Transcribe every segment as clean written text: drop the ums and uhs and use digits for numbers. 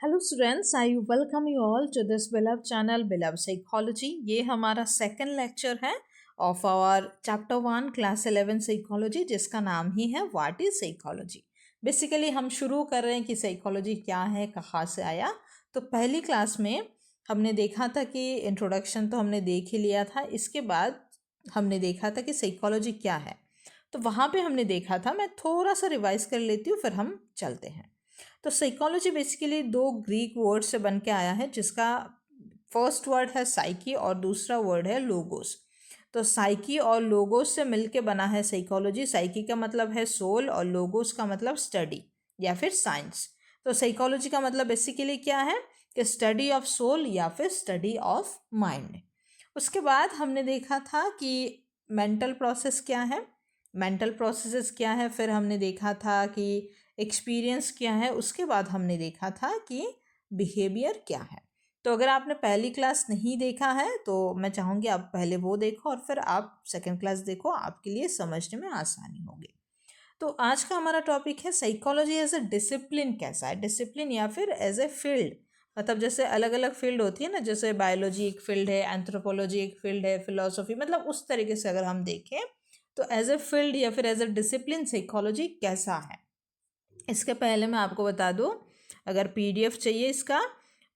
Hello students, I welcome you all to this beloved channel beloved psychology. ये हमारा second lecture है of our chapter 1 class 11 psychology, जिसका नाम ही है what is psychology. Basically हम शुरू कर रहे हैं कि साइकोलॉजी क्या है, कहाँ से आया। तो पहली क्लास में हमने देखा था कि इंट्रोडक्शन तो हमने देख ही लिया था। इसके बाद हमने देखा था कि साइकोलॉजी क्या है। तो वहाँ पे हमने देखा था, मैं थोड़ा सा रिवाइज कर लेती हूँ फिर हम चलते हैं। तो साइकोलॉजी बेसिकली दो ग्रीक वर्ड से बन के आया है, जिसका फर्स्ट वर्ड है साइकी और दूसरा वर्ड है लोगोस। तो साइकी और लोगोस से मिलके बना है साइकोलॉजी। साइकी का मतलब है सोल और लोगोस का मतलब स्टडी या फिर साइंस। तो साइकोलॉजी का मतलब बेसिकली क्या है कि स्टडी ऑफ सोल या फिर स्टडी ऑफ माइंड। उसके बाद हमने देखा था कि मेंटल प्रोसेस क्या है, मेंटल प्रोसेसेस क्या है, फिर हमने देखा था कि एक्सपीरियंस क्या है, उसके बाद हमने देखा था कि बिहेवियर क्या है। तो अगर आपने पहली क्लास नहीं देखा है तो मैं चाहूँगी आप पहले वो देखो और फिर आप सेकंड क्लास देखो, आपके लिए समझने में आसानी होगी। तो आज का हमारा टॉपिक है साइकोलॉजी एज अ डिसिप्लिन। कैसा है डिसिप्लिन या फिर एज ए फील्ड। मतलब जैसे अलग अलग फील्ड होती है ना, जैसे बायोलॉजी एक फील्ड है, एंथ्रोपोलॉजी एक फील्ड है, फिलोसफी, मतलब उस तरीके से अगर हम देखें तो एज ए फील्ड या फिर एज ए डिसिप्लिन साइकोलॉजी कैसा है। इसके पहले मैं आपको बता दूं, अगर पीडीएफ चाहिए इसका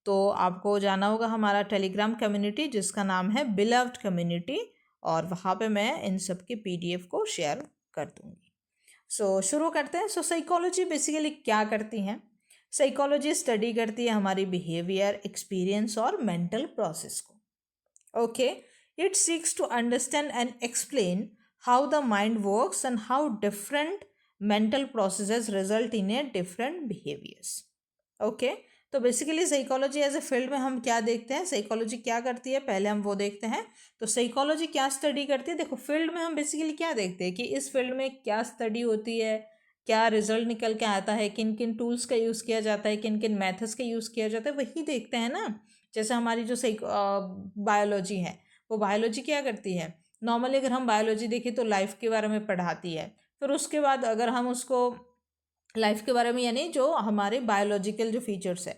तो आपको जाना होगा हमारा टेलीग्राम कम्युनिटी, जिसका नाम है बिलव्ड कम्युनिटी, और वहाँ पे मैं इन सब की पीडीएफ को शेयर कर दूँगी। शुरू करते हैं। साइकोलॉजी बेसिकली क्या करती हैं। साइकोलॉजी स्टडी करती है हमारी बिहेवियर, एक्सपीरियंस और मेंटल प्रोसेस को। Okay, it seeks to understand and explain how the mind works and how different mental processes result in a different behaviours. Okay, तो basically psychology as a field में हम क्या देखते हैं, psychology क्या करती है, पहले हम वो देखते हैं। तो साइकोलॉजी क्या स्टडी करती है, देखो फील्ड में हम बेसिकली क्या देखते हैं कि इस फील्ड में क्या स्टडी होती है, क्या रिजल्ट निकल के आता है, किन किन टूल्स का यूज़ किया जाता है, किन किन मेथड्स का यूज़ किया जाता है, वही देखते हैं ना। जैसे हमारी जो बायोलॉजी है, वो बायोलॉजी क्या करती है, नॉर्मली अगर हम बायोलॉजी देखें तो लाइफ के बारे में पढ़ाती है। फिर उसके बाद अगर हम उसको लाइफ के बारे में, यानी जो हमारे बायोलॉजिकल जो फीचर्स है,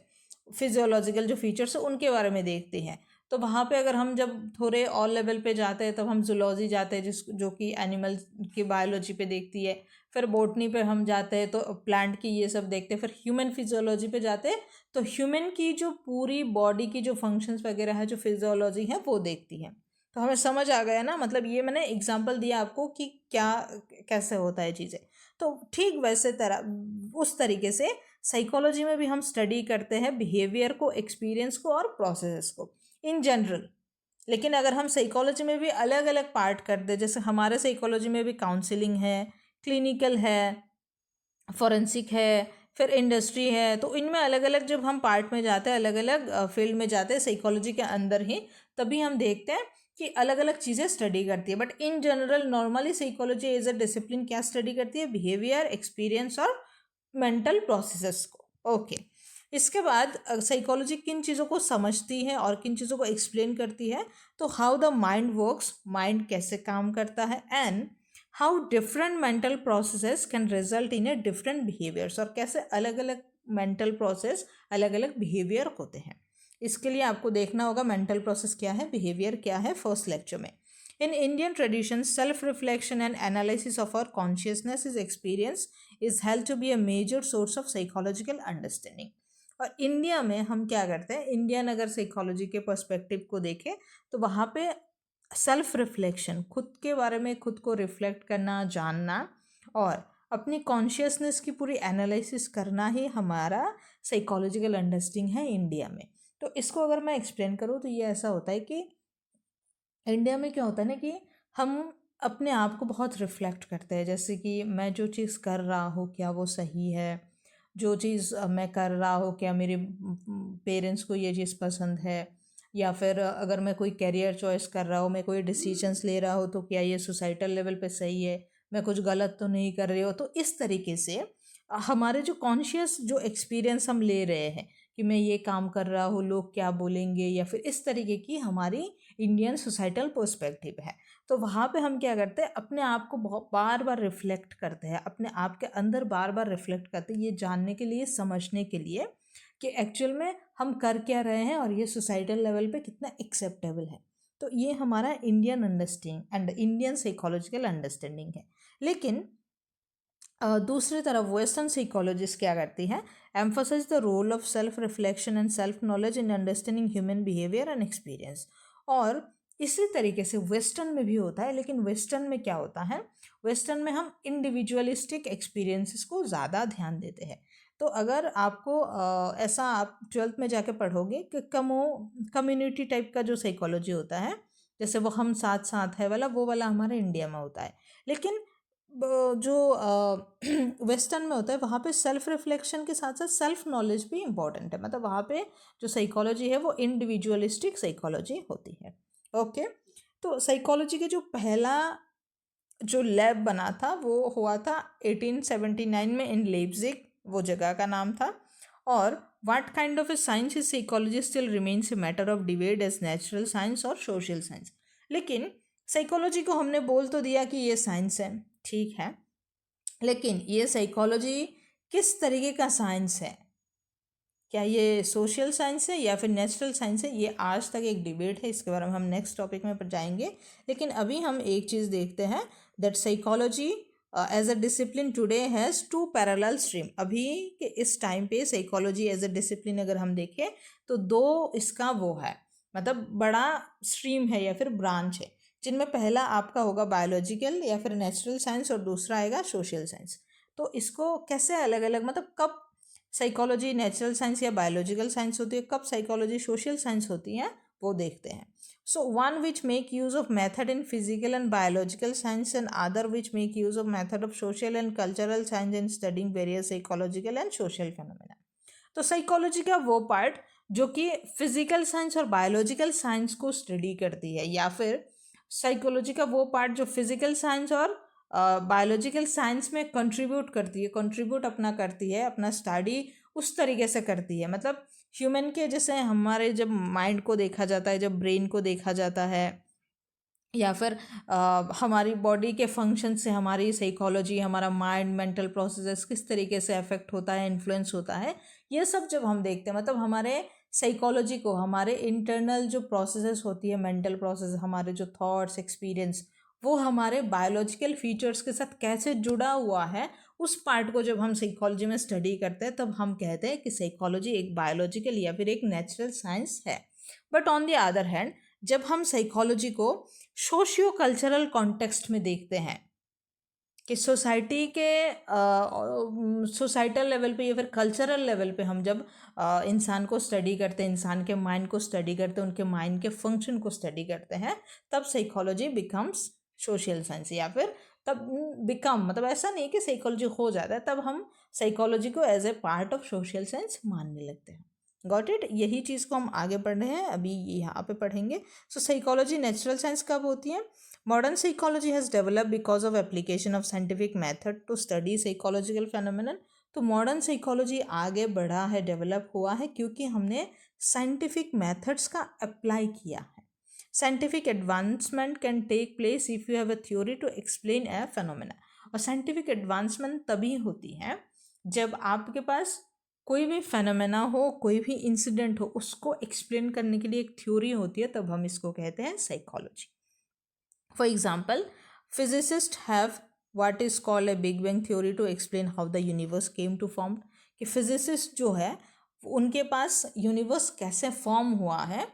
फिजियोलॉजिकल जो फीचर्स है, उनके बारे में देखते हैं। तो वहाँ पे अगर हम जब थोड़े और लेवल पे जाते हैं तब हम जूलॉजी जाते हैं, जो कि एनिमल की बायोलॉजी पे देखती है। फिर बोटनी पे हम जाते हैं तो प्लांट की ये सब देखते हैं। फिर ह्यूमन फिजियोलॉजी पे जाते हैं तो ह्यूमन की जो पूरी बॉडी की जो फंक्शंस वगैरह है, जो फिजियोलॉजी है, वो देखती है। तो हमें समझ आ गया ना, मतलब ये मैंने एग्जाम्पल दिया आपको कि क्या कैसे होता है चीज़ें। तो ठीक वैसे तरह उस तरीके से साइकोलॉजी में भी हम स्टडी करते हैं बिहेवियर को, एक्सपीरियंस को और प्रोसेसेस को इन जनरल। लेकिन अगर हम साइकोलॉजी में भी अलग अलग पार्ट कर दे, जैसे हमारे साइकोलॉजी में भी काउंसलिंग है, क्लिनिकल है, फॉरेंसिक है, फिर इंडस्ट्री है, तो इनमें अलग अलग जब हम पार्ट में जाते हैं, अलग अलग फील्ड में जाते हैं साइकोलॉजी के अंदर ही, तभी हम देखते हैं कि अलग अलग चीज़ें स्टडी करती है। But in general normally psychology as a discipline क्या स्टडी करती है, बिहेवियर, एक्सपीरियंस और मेंटल प्रोसेसेस को। ओके, इसके बाद साइकोलॉजी किन चीज़ों को समझती है और किन चीज़ों को एक्सप्लेन करती है। तो how the mind works, mind कैसे काम करता है, and how different mental processes can result in a different behaviours, और कैसे अलग अलग मेंटल प्रोसेस अलग अलग बिहेवियर होते हैं। इसके लिए आपको देखना होगा मेंटल प्रोसेस क्या है, बिहेवियर क्या है, फर्स्ट लेक्चर में। In Indian tradition self reflection and analysis of our consciousness is experience is held to be a major source of psychological understanding. और इंडिया में हम क्या करते हैं, इंडियन अगर साइकोलॉजी के पर्सपेक्टिव को देखें तो वहाँ पे सेल्फ रिफ्लेक्शन, खुद के बारे में खुद को रिफ्लेक्ट करना, जानना और अपनी कॉन्शियसनेस की पूरी एनालिसिस करना ही हमारा साइकोलॉजिकल अंडरस्टैंडिंग है इंडिया में। तो इसको अगर मैं एक्सप्लेन करूँ तो ये ऐसा होता है कि इंडिया में क्या होता है ना कि हम अपने आप को बहुत रिफ्लेक्ट करते हैं, जैसे कि मैं जो चीज़ कर रहा हूँ क्या वो सही है, जो चीज़ मैं कर रहा हूँ क्या मेरे पेरेंट्स को ये चीज़ पसंद है, या फिर अगर मैं कोई करियर चॉइस कर रहा हूँ, मैं कोई डिसीजंस ले रहा हूँ तो क्या ये सोसाइटल लेवल पे सही है, मैं कुछ गलत तो नहीं कर रही हूँ। तो इस तरीके से हमारे जो कॉन्शियस जो एक्सपीरियंस हम ले रहे हैं कि मैं ये काम कर रहा हूँ, लोग क्या बोलेंगे, या फिर इस तरीके की हमारी इंडियन सोसाइटल पर्सपेक्टिव है। तो वहाँ पे हम क्या करते हैं, अपने आप को बहुत बार बार रिफ्लेक्ट करते हैं, अपने आप के अंदर बार बार रिफ्लेक्ट करते हैं, ये जानने के लिए, समझने के लिए कि एक्चुअल में हम कर क्या रहे हैं और ये सोसाइटल लेवल पे कितना एक्सेप्टेबल है। तो ये हमारा Indian understanding and Indian psychological understanding है। लेकिन दूसरी तरफ वेस्टर्न साइकोलॉजिस्ट क्या करती हैं, emphasise the role of self reflection and self knowledge in understanding human behaviour and experience. और इसी तरीके से वेस्टर्न में भी होता है, लेकिन वेस्टर्न में क्या होता है, वेस्टर्न में हम इंडिविजुअलिस्टिक एक्सपीरियंसेस को ज़्यादा ध्यान देते हैं। तो अगर आपको ऐसा आप 12th में जाके पढ़ोगे कि कम्युनिटी टाइप का जो साइकोलॉजी होता है, जैसे वो हम साथ साथ है वाला, वो वाला हमारे इंडिया में होता है। लेकिन जो वेस्टर्न में होता है वहाँ पे सेल्फ रिफ्लेक्शन के साथ साथ सेल्फ नॉलेज भी इम्पॉर्टेंट है। मतलब वहाँ पे जो साइकोलॉजी है वो इंडिविजुअलिस्टिक साइकोलॉजी होती है। ओके, तो साइकोलॉजी के जो पहला जो लैब बना था वो हुआ था 1879 में इन लेप्जिग, वो जगह का नाम था। और what kind of a science is psychology still remains a matter of debate as natural science और सोशल साइंस। लेकिन साइकोलॉजी को हमने बोल तो दिया कि ये साइंस है, ठीक है, लेकिन ये साइकोलॉजी किस तरीके का साइंस है, क्या ये सोशल साइंस है या फिर नेचुरल साइंस है, ये आज तक एक डिबेट है। इसके बारे में हम नेक्स्ट टॉपिक में जाएंगे। लेकिन अभी हम एक चीज़ देखते हैं that psychology as a discipline today has 2 parallel stream. अभी के इस टाइम पे साइकोलॉजी एज अ डिसिप्लिन अगर हम देखें तो 2 इसका वो है, मतलब बड़ा स्ट्रीम है या फिर ब्रांच है, जिनमें पहला आपका होगा बायोलॉजिकल या फिर नेचुरल साइंस और दूसरा आएगा सोशल साइंस। तो इसको कैसे अलग अलग, मतलब कब साइकोलॉजी नेचुरल साइंस या बायोलॉजिकल साइंस होती है, कब साइकोलॉजी सोशल साइंस होती है, वो देखते हैं। So one which make use of method in physical and biological science and other which make use of method of social and cultural science in studying various psychological and social phenomena. तो psychology का वो part जो कि physical science और biological science को study करती है, या फिर साइकोलॉजी का वो पार्ट जो फिजिकल साइंस और बायोलॉजिकल साइंस में कंट्रीब्यूट अपना करती है, अपना स्टडी उस तरीके से करती है। मतलब ह्यूमन के जैसे हमारे जब माइंड को देखा जाता है, जब ब्रेन को देखा जाता है, या फिर हमारी बॉडी के फंक्शन से हमारी साइकोलॉजी, हमारा माइंड, मेंटल प्रोसेसेस किस तरीके से अफेक्ट होता है, इन्फ्लुएंस होता है, ये सब जब हम देखते हैं, मतलब हमारे साइकोलॉजी को हमारे इंटरनल जो प्रोसेसेस होती है, मेंटल प्रोसेस, हमारे जो थॉट्स, एक्सपीरियंस, वो हमारे बायोलॉजिकल फीचर्स के साथ कैसे जुड़ा हुआ है, उस पार्ट को जब हम साइकोलॉजी में स्टडी करते हैं तब हम कहते हैं कि साइकोलॉजी एक बायोलॉजिकल या फिर एक नेचुरल साइंस है। But on the other hand जब हम साइकोलॉजी को सोशियो कल्चरल कॉन्टेक्स्ट में देखते हैं कि सोसाइटी के सोसाइटल लेवल पे या फिर कल्चरल लेवल पे हम जब इंसान को स्टडी करते हैं, इंसान के माइंड को स्टडी करते हैं, उनके माइंड के फंक्शन को स्टडी करते हैं, तब साइकोलॉजी बिकम्स सोशल साइंस। या फिर तब बिकम, मतलब ऐसा नहीं कि साइकोलॉजी हो जाता है, तब हम साइकोलॉजी को as a part of social science मानने लगते हैं। Got it? यही चीज़ को हम आगे पढ़ रहे हैं, अभी यहाँ पे पढ़ेंगे। सो साइकोलॉजी नेचुरल साइंस कब होती है? Modern psychology has developed because of application of scientific method to study psychological phenomenon. तो मॉडर्न साइकोलॉजी आगे बढ़ा है, डेवलप हुआ है, क्योंकि हमने साइंटिफिक मेथड्स का अप्लाई किया है। Scientific advancement can take place if you have a theory to explain a phenomena. और साइंटिफिक एडवांसमेंट तभी होती है जब आपके पास कोई भी फेनोमेना हो, कोई भी इंसिडेंट हो, उसको एक्सप्लेन करने के लिए एक थ्योरी होती है, तब हम इसको कहते हैं psychology. For example, physicist have what is called a big bang theory to explain how the universe came to form. कि फिजिसिस्ट जो है उनके पास यूनिवर्स कैसे फॉर्म हुआ है,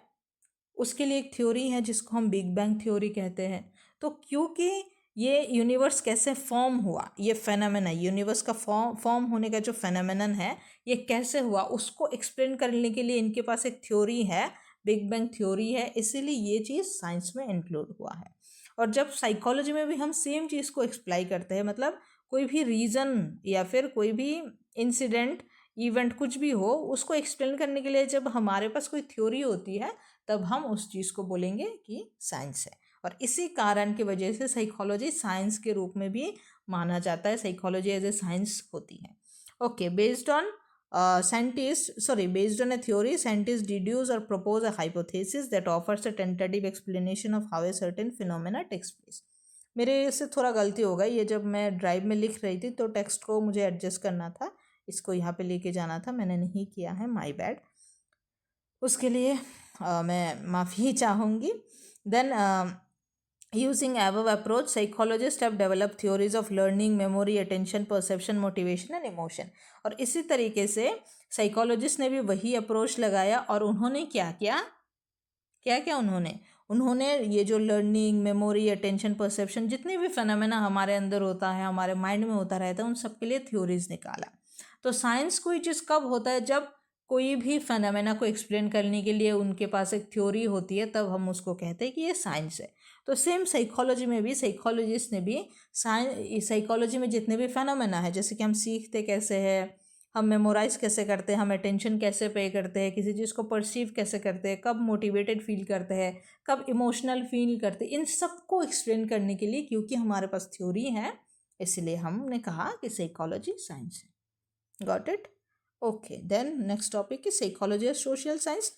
उसके लिए एक थ्योरी है जिसको हम बिग बैंग थ्योरी कहते हैं। तो क्योंकि ये यूनिवर्स कैसे फॉर्म हुआ, ये फेनोमेना, यूनिवर्स का फॉर्म होने का जो फेनोमेनन है, ये कैसे हुआ, उसको एक्सप्लेन करने के लिए इनके पास एक थ्योरी है, बिग बैंग थ्योरी है, इसीलिए ये चीज़ साइंस में इंक्लूड हुआ है। और जब साइकोलॉजी में भी हम सेम चीज़ को एक्सप्लाई करते हैं, मतलब कोई भी रीज़न या फिर कोई भी इंसिडेंट, इवेंट, कुछ भी हो, उसको एक्सप्लेन करने के लिए जब हमारे पास कोई थ्योरी होती है, तब हम उस चीज़ को बोलेंगे कि साइंस है। और इसी कारण की वजह से साइकोलॉजी साइंस के रूप में भी माना जाता है, साइकोलॉजी एज ए साइंस होती है। Okay, based on based on a theory, scientists deduce or propose a hypothesis that offers a tentative explanation of how a certain phenomena takes place. मेरे से थोड़ा गलती हो गई, ये जब मैं ड्राइव में लिख रही थी तो टेक्स्ट को मुझे एडजस्ट करना था, इसको यहाँ पे लेके जाना था, मैंने नहीं किया है, माय बैड, उसके लिए मैं माफ़ी चाहूँगी। Then using above approach, psychologists have developed theories of learning, memory, attention, perception, motivation and emotion। और इसी तरीके से साइकोलॉजिस्ट ने भी वही अप्रोच लगाया और उन्होंने क्या किया, क्या क्या उन्होंने ये जो लर्निंग, मेमोरी, अटेंशन, परसेप्शन, जितने भी फेनोमेना हमारे अंदर होता है, हमारे माइंड में होता रहता है, उन सब के लिए थ्योरीज निकाला। तो साइंस कोई चीज़ कब होता है, जब कोई भी फेनोमेना को एक्सप्लेन करने के लिए उनके पास एक थ्योरी होती है, तब हम उसको कहते हैं कि ये साइंस है। तो सेम साइकोलॉजी में भी साइकोलॉजिस्ट ने भी साइकोलॉजी में जितने भी फेनोमेना है, जैसे कि हम सीखते कैसे हैं, हम मेमोराइज कैसे करते हैं, हम अटेंशन कैसे पे करते हैं, किसी चीज़ को परसीव कैसे करते हैं, कब मोटिवेटेड फील करते हैं, कब इमोशनल फील करते हैं, इन सब को एक्सप्लेन करने के लिए, क्योंकि हमारे पास थ्योरी है, इसलिए हमने कहा कि साइकोलॉजी साइंस है। Got it? Okay, then next topic is psychology और सोशल साइंस।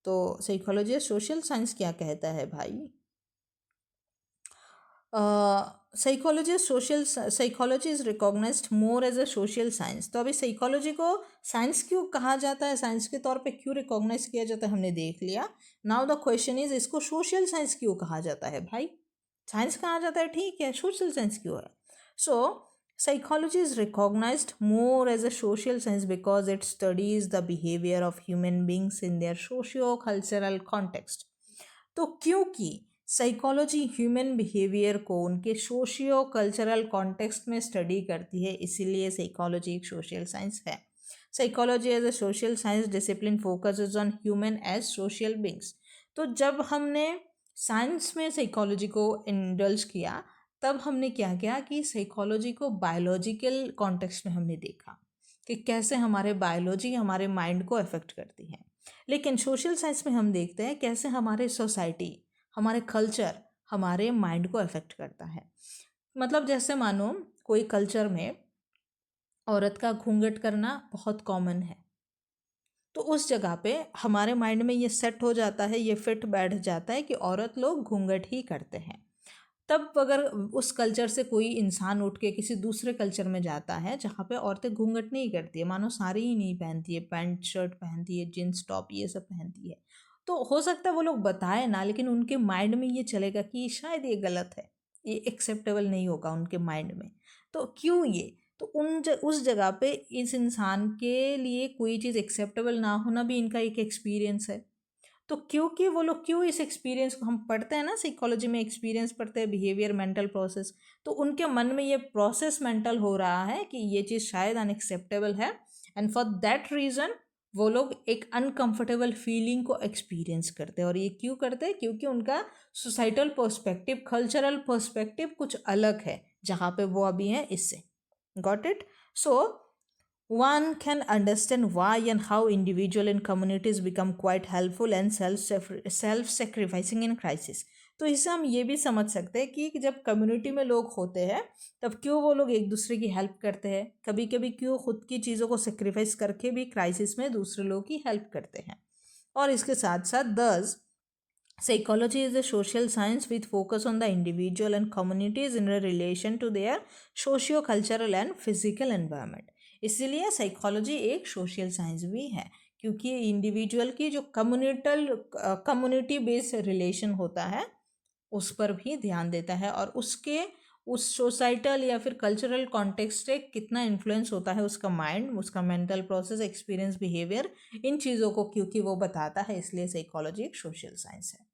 तो साइकोलॉजी और सोशल साइंस क्या कहता है भाई? Psychology is recognised more as a social science. तो अभी साइकोलॉजी को साइंस क्यों कहा जाता है, साइंस के तौर पे क्यों रिकॉग्नाइज किया जाता है, हमने देख लिया। नाउ द क्वेश्चन इज, इसको सोशल साइंस क्यों कहा जाता है भाई? साइंस कहा जाता है, ठीक है, सोशल साइंस क्यों है? सो psychology is recognized more as a social science because it studies the behavior of human beings in their socio-cultural context। तो क्योंकि साइकोलॉजी ह्यूमन बिहेवियर को उनके सोशियो कल्चरल कॉन्टेक्स्ट में स्टडी करती है, इसीलिए साइकोलॉजी एक सोशल साइंस है। Psychology as a social science discipline focuses on human as social beings. तो जब हमने साइंस में साइकोलॉजी को इंडल्ज किया, तब हमने क्या किया कि साइकोलॉजी को बायोलॉजिकल कॉन्टेक्स्ट में हमने देखा कि कैसे हमारे बायोलॉजी हमारे माइंड को अफेक्ट करती है। लेकिन सोशल साइंस में हम देखते हैं कैसे हमारे सोसाइटी, हमारे कल्चर हमारे माइंड को अफेक्ट करता है। मतलब जैसे मानो कोई कल्चर में औरत का घूंघट करना बहुत कॉमन है, तो उस जगह पे हमारे माइंड में ये सेट हो जाता है, ये फिट बैठ जाता है कि औरत लोग घूंघट ही करते हैं। तब अगर उस कल्चर से कोई इंसान उठ के किसी दूसरे कल्चर में जाता है जहाँ पे औरतें घूंघट नहीं करती है, मानो साड़ी ही नहीं पहनती है, पैंट शर्ट पहनती है, जीन्स टॉप ये सब पहनती है, तो हो सकता है वो लोग बताए ना, लेकिन उनके माइंड में ये चलेगा कि शायद ये गलत है, ये एक्सेप्टेबल नहीं होगा उनके माइंड में। तो क्यों ये, तो उस जगह पे इस इंसान के लिए कोई चीज़ एक्सेप्टेबल ना होना भी इनका एक एक्सपीरियंस है। तो क्योंकि वो लोग क्यों इस एक्सपीरियंस को, हम पढ़ते हैं ना साइकोलॉजी में एक्सपीरियंस पढ़ते हैं, बिहेवियर, मेंटल प्रोसेस, तो उनके मन में ये प्रोसेस मेंटल हो रहा है कि ये चीज़ शायद अनएक्सेप्टेबल है, एंड फॉर दैट रीज़न वो लोग एक अनकंफर्टेबल फीलिंग को एक्सपीरियंस करते हैं। और ये क्यों करते हैं? क्योंकि उनका सोसाइटल पर्सपेक्टिव, कल्चरल पर्सपेक्टिव कुछ अलग है जहाँ पे वो अभी हैं इससे। Got it? So one can understand why and how individual and communities become quite helpful and self-sacrificing in crisis। तो इससे हम ये भी समझ सकते हैं कि जब कम्युनिटी में लोग होते हैं तब क्यों वो लोग एक दूसरे की हेल्प करते हैं, कभी कभी क्यों खुद की चीज़ों को सेक्रीफाइस करके भी क्राइसिस में दूसरे लोगों की हेल्प करते हैं। और इसके साथ साथ दस psychology is a social science with focus on the individual and communities in relation to their socio-cultural and physical environment। इसीलिए साइकोलॉजी एक सोशल साइंस भी है, क्योंकि इंडिविजुअल की जो कम्युनिटी बेस्ड रिलेशन होता है उस पर भी ध्यान देता है, और उसके उस सोसाइटल या फिर कल्चरल कॉन्टेक्स्ट से कितना इन्फ्लुएंस होता है उसका माइंड, उसका मेंटल प्रोसेस, एक्सपीरियंस, बिहेवियर, इन चीज़ों को क्योंकि वो बताता है, इसलिए साइकोलॉजी एक सोशल साइंस है।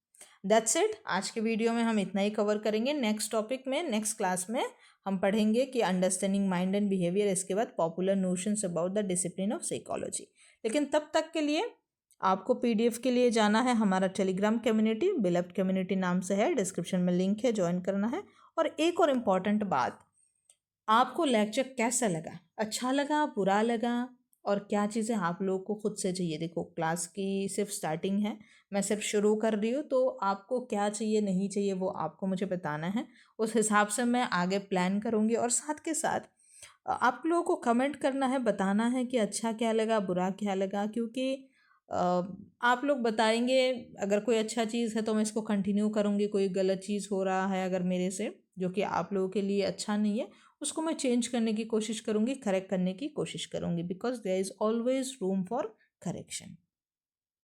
That's it. आज के वीडियो में हम इतना ही कवर करेंगे। नेक्स्ट टॉपिक में, नेक्स्ट क्लास में हम पढ़ेंगे कि अंडरस्टैंडिंग माइंड एंड बिहेवियर, इसके बाद popular notions about the discipline of psychology. लेकिन तब तक के लिए आपको पीडीएफ के लिए जाना है हमारा टेलीग्राम कम्युनिटी, बिलव्ड कम्युनिटी नाम से है, डिस्क्रिप्शन में लिंक है, ज्वाइन करना है। और एक और इम्पॉर्टेंट बात, आपको लेक्चर कैसा लगा, अच्छा लगा, बुरा लगा, और क्या चीज़ें आप लोगों को खुद से चाहिए। देखो क्लास की सिर्फ स्टार्टिंग है, मैं सिर्फ शुरू कर रही हूँ, तो आपको क्या चाहिए नहीं चाहिए वो आपको मुझे बताना है, उस हिसाब से मैं आगे प्लान करूँगी। और साथ के साथ आप लोगों को कमेंट करना है, बताना है कि अच्छा क्या लगा, बुरा क्या लगा, क्योंकि आप लोग बताएंगे अगर कोई अच्छा चीज़ है तो मैं इसको कंटिन्यू करूँगी, कोई गलत चीज़ हो रहा है अगर मेरे से जो कि आप लोगों के लिए अच्छा नहीं है, उसको मैं चेंज करने की कोशिश करूँगी, करेक्ट करने की कोशिश करूँगी, because there is always room for correction.